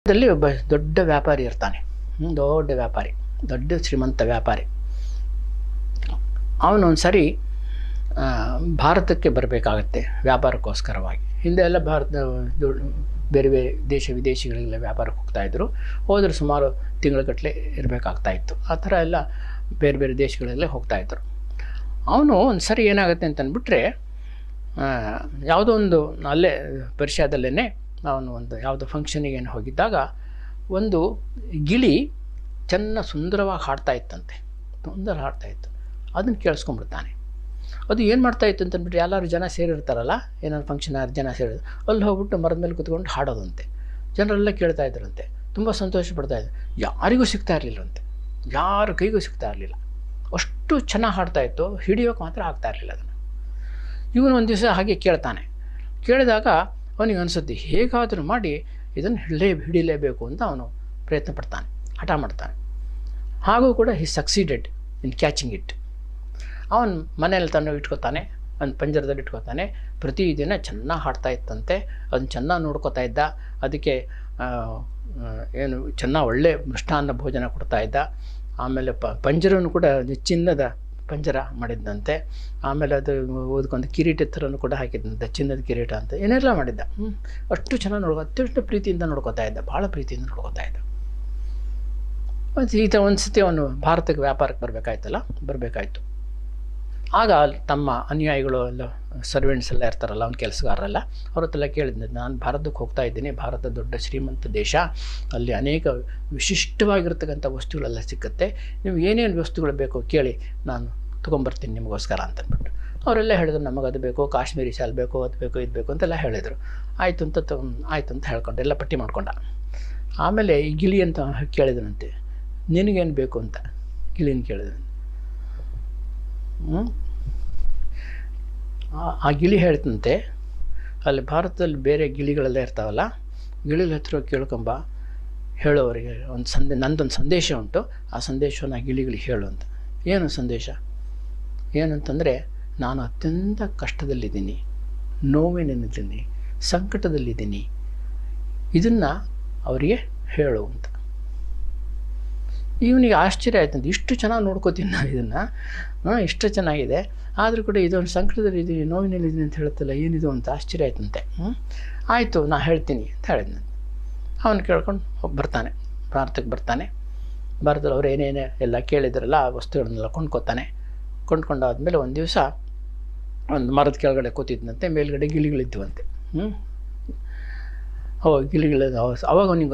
ದಲ್ಲಿ ಒಬ್ಬ ದೊಡ್ಡ ವ್ಯಾಪಾರಿ ಇರ್ತಾನೆ. ದೊಡ್ಡ ವ್ಯಾಪಾರಿ, ದೊಡ್ಡ ಶ್ರೀಮಂತ ವ್ಯಾಪಾರಿ. ಅವನು ಒಂದು ಸರಿ ಭಾರತಕ್ಕೆ ಬರಬೇಕಾಗತ್ತೆ ವ್ಯಾಪಾರಕ್ಕೋಸ್ಕರವಾಗಿ. ಹಿಂದೆ ಎಲ್ಲ ಬೇರೆ ಬೇರೆ ದೇಶ ವಿದೇಶಗಳಿಗೆಲ್ಲ ವ್ಯಾಪಾರಕ್ಕೆ ಹೋಗ್ತಾಯಿದ್ರು. ಹೋದರೆ ಸುಮಾರು ತಿಂಗಳುಗಟ್ಟಲೆ ಇರಬೇಕಾಗ್ತಾಯಿತ್ತು. ಆ ಥರ ಎಲ್ಲ ಬೇರೆ ಬೇರೆ ದೇಶಗಳಲ್ಲೇ ಹೋಗ್ತಾಯಿದ್ರು. ಅವನು ಒಂದು ಸರಿ ಏನಾಗುತ್ತೆ ಅಂತಂದ್ಬಿಟ್ರೆ, ಯಾವುದೋ ಒಂದು ಅಲ್ಲೇ ಪರ್ಷಿಯಾದಲ್ಲೇ ಅವನು ಒಂದು ಯಾವುದೋ ಫಂಕ್ಷನಿಗೆ ಏನು ಹೋಗಿದ್ದಾಗ ಒಂದು ಗಿಳಿ ಸುಂದರವಾಗಿ ಹಾಡ್ತಾ ಇತ್ತಂತೆ. ಸುಂದರ ಹಾಡ್ತಾಯಿತ್ತು. ಅದನ್ನು ಕೇಳಿಸ್ಕೊಂಡ್ಬಿಡ್ತಾನೆ. ಅದು ಏನು ಮಾಡ್ತಾಯಿತ್ತು ಅಂತಂದ್ಬಿಟ್ಟು ಎಲ್ಲರೂ ಜನ ಸೇರಿರ್ತಾರಲ್ಲ, ಏನಾದ್ರು ಫಂಕ್ಷನ್ ಜನ ಸೇರಿದ್ರು, ಅಲ್ಲಿ ಹೋಗ್ಬಿಟ್ಟು ಮರದ ಮೇಲೆ ಕೂತ್ಕೊಂಡು ಹಾಡೋದಂತೆ. ಜನರೆಲ್ಲ ಕೇಳ್ತಾ ಇದ್ರಂತೆ, ತುಂಬ ಸಂತೋಷ ಪಡ್ತಾಯಿದ್ರು. ಯಾರಿಗೂ ಸಿಗ್ತಾ ಇರಲಿಲ್ಲಂತೆ, ಯಾರ ಕೈಗೂ ಸಿಗ್ತಾ ಇರಲಿಲ್ಲ. ಅಷ್ಟು ಚೆನ್ನಾಗಿ ಹಾಡ್ತಾಯಿತ್ತು, ಹಿಡಿಯೋಕೆ ಮಾತ್ರ ಆಗ್ತಾ ಇರಲಿಲ್ಲ ಅದನ್ನು. ಇವನು ಒಂದು ದಿವಸ ಹಾಗೆ ಕೇಳ್ತಾನೆ. ಕೇಳಿದಾಗ ಅವನಿಗೆ ಅನಿಸುತ್ತೆ, ಹೇಗಾದರೂ ಮಾಡಿ ಇದನ್ನು ಹಿಡಿಲೇಬೇಕು ಅಂತ ಅವನು ಪ್ರಯತ್ನ ಪಡ್ತಾನೆ, ಹಠ ಮಾಡ್ತಾನೆ. ಹಾಗೂ ಕೂಡ ಹಿ ಸಕ್ಸೀಡೆಡ್ ಇನ್ ಕ್ಯಾಚಿಂಗ್ ಇಟ್. ಅವನು ಮನೆಯಲ್ಲಿ ತಾನು ಇಟ್ಕೋತಾನೆ, ಒಂದು ಪಂಜರದಲ್ಲಿ ಇಟ್ಕೋತಾನೆ. ಪ್ರತಿದಿನ ಚೆನ್ನಾಗಿ ಹಾಡ್ತಾ ಇತ್ತಂತೆ. ಅದನ್ನು ಚೆನ್ನಾಗಿ ನೋಡ್ಕೋತಾ ಇದ್ದ. ಅದಕ್ಕೆ ಏನು ಚೆನ್ನಾಗಿ ಒಳ್ಳೆ ಮೃಷ್ಟಾನ್ನ ಭೋಜನ ಕೊಡ್ತಾಯಿದ್ದ. ಆಮೇಲೆ ಪಂಜರವನ್ನು ಕೂಡ ಚಿನ್ನದ ಪಂಜರ ಮಾಡಿದ್ದಂತೆ. ಆಮೇಲೆ ಅದು ಓದ್ಕೊಂಡು ಕಿರೀಟ ಥರನೂ ಕೂಡ ಹಾಕಿದ್ದಂತೆ, ಚಿನ್ನದ ಕಿರೀಟ ಅಂತ ಏನೆಲ್ಲ ಮಾಡಿದ್ದ. ಅಷ್ಟು ಚೆನ್ನಾಗಿ ಅತ್ಯಷ್ಟು ಪ್ರೀತಿಯಿಂದ ನೋಡ್ಕೋತಾ ಇದ್ದ, ಭಾಳ ಪ್ರೀತಿಯಿಂದ ನೋಡ್ಕೋತಾ ಇದ್ದ. ಈತ ಒಂದು ಸತಿ ಅವನು ಭಾರತಕ್ಕೆ ವ್ಯಾಪಾರಕ್ಕೆ ಬರಬೇಕಾಯ್ತು. ಆಗ ತಮ್ಮ ಅನುಯಾಯಿಗಳು ಎಲ್ಲ ಸರ್ವೆಂಟ್ಸ್ ಎಲ್ಲ ಇರ್ತಾರಲ್ಲ, ಅವ್ನ ಕೆಲಸಗಾರರೆಲ್ಲ, ಅವ್ರ ಹತ್ರೆಲ್ಲ ಕೇಳಿದ್ದೆ, ನಾನು ಭಾರತಕ್ಕೆ ಹೋಗ್ತಾ ಇದ್ದೀನಿ. ಭಾರತ ದೊಡ್ಡ ಶ್ರೀಮಂತ ದೇಶ, ಅಲ್ಲಿ ಅನೇಕ ವಿಶಿಷ್ಟವಾಗಿರ್ತಕ್ಕಂಥ ವಸ್ತುಗಳೆಲ್ಲ ಸಿಕ್ಕುತ್ತೆ. ನೀವು ಏನೇನು ವಸ್ತುಗಳು ಬೇಕೋ ಕೇಳಿ, ನಾನು ತೊಗೊಂಬರ್ತೀನಿ ನಿಮಗೋಸ್ಕರ ಅಂತಂದ್ಬಿಟ್ಟು. ಅವರೆಲ್ಲ ಹೇಳಿದ್ರು, ನಮಗದು ಬೇಕು, ಕಾಶ್ಮೀರಿ ಶಾಲ್ ಬೇಕು, ಅದು ಬೇಕು, ಇದು ಬೇಕು ಅಂತೆಲ್ಲ ಹೇಳಿದರು. ಆಯಿತು ಅಂತ ಹೇಳ್ಕೊಂಡು ಎಲ್ಲ ಪಟ್ಟಿ ಮಾಡ್ಕೊಂಡ. ಆಮೇಲೆ ಈ ಗಿಳಿ ಅಂತ ಕೇಳಿದನಂತೆ, ನಿನಗೇನು ಬೇಕು ಅಂತ ಗಿಳಿನ ಕೇಳಿದನು. ಆ ಗಿಳಿ ಹೇಳ್ತಂತೆ, ಅಲ್ಲಿ ಭಾರತದಲ್ಲಿ ಬೇರೆ ಗಿಳಿಗಳೆಲ್ಲ ಇರ್ತಾವಲ್ಲ, ಗಿಳಿಗಳ ಹತ್ರ ಕೇಳ್ಕೊಂಬ, ಹೇಳೋವರಿಗೆ ನಂದೊಂದು ಸಂದೇಶ ಉಂಟು, ಆ ಸಂದೇಶವನ್ನು ಆ ಗಿಳಿಗಳಿಗೆ ಹೇಳು ಅಂತ. ಏನು ಸಂದೇಶ? ಏನಂತಂದರೆ, ನಾನು ಅತ್ಯಂತ ಕಷ್ಟದಲ್ಲಿದ್ದೀನಿ, ನೋವಿನಲ್ಲಿದ್ದೀನಿ, ಸಂಕಟದಲ್ಲಿದ್ದೀನಿ, ಇದನ್ನು ಅವರಿಗೆ ಹೇಳು ಅಂತ. ಇವನಿಗೆ ಆಶ್ಚರ್ಯ ಆಯ್ತಂತೆ, ಇಷ್ಟು ಚೆನ್ನಾಗಿ ನೋಡ್ಕೋತೀನಿ ನಾನು ಇದನ್ನು, ಇಷ್ಟು ಚೆನ್ನಾಗಿದೆ, ಆದರೂ ಕೂಡ ಇದೊಂದು ಸಂಕಟದಲ್ಲಿದ್ದೀನಿ, ನೋವಿನಲ್ಲಿದ್ದೀನಿ ಅಂತ ಹೇಳುತ್ತಲ್ಲ, ಏನಿದು ಅಂತ ಆಶ್ಚರ್ಯ ಆಯ್ತಂತೆ. ಆಯಿತು, ನಾನು ಹೇಳ್ತೀನಿ ಅಂತ ಹೇಳಿದ್ನಂತೆ. ಅವನು ಕೇಳ್ಕೊಂಡು ಬರ್ತಾನೆ, ಭಾರತಕ್ಕೆ ಬರ್ತಾನೆ. ಭಾರತದಲ್ಲಿ ಅವ್ರು ಏನೇನು ಎಲ್ಲ ಕೇಳಿದ್ರಲ್ಲ ಆ ವಸ್ತುಗಳನ್ನೆಲ್ಲ ಕೊಂಡ್ಕೊಂಡಾದ್ಮೇಲೆ ಒಂದು ದಿವಸ ಒಂದು ಮರದ ಕೆಳಗಡೆ ಕೂತಿದ್ದಂತೆ. ಮೇಲ್ಗಡೆ ಗಿಳಿಗಳಿದ್ವಂತೆ. ಗಿಳಿಗಳು ಅವಾಗ ಅವನಿಗೆ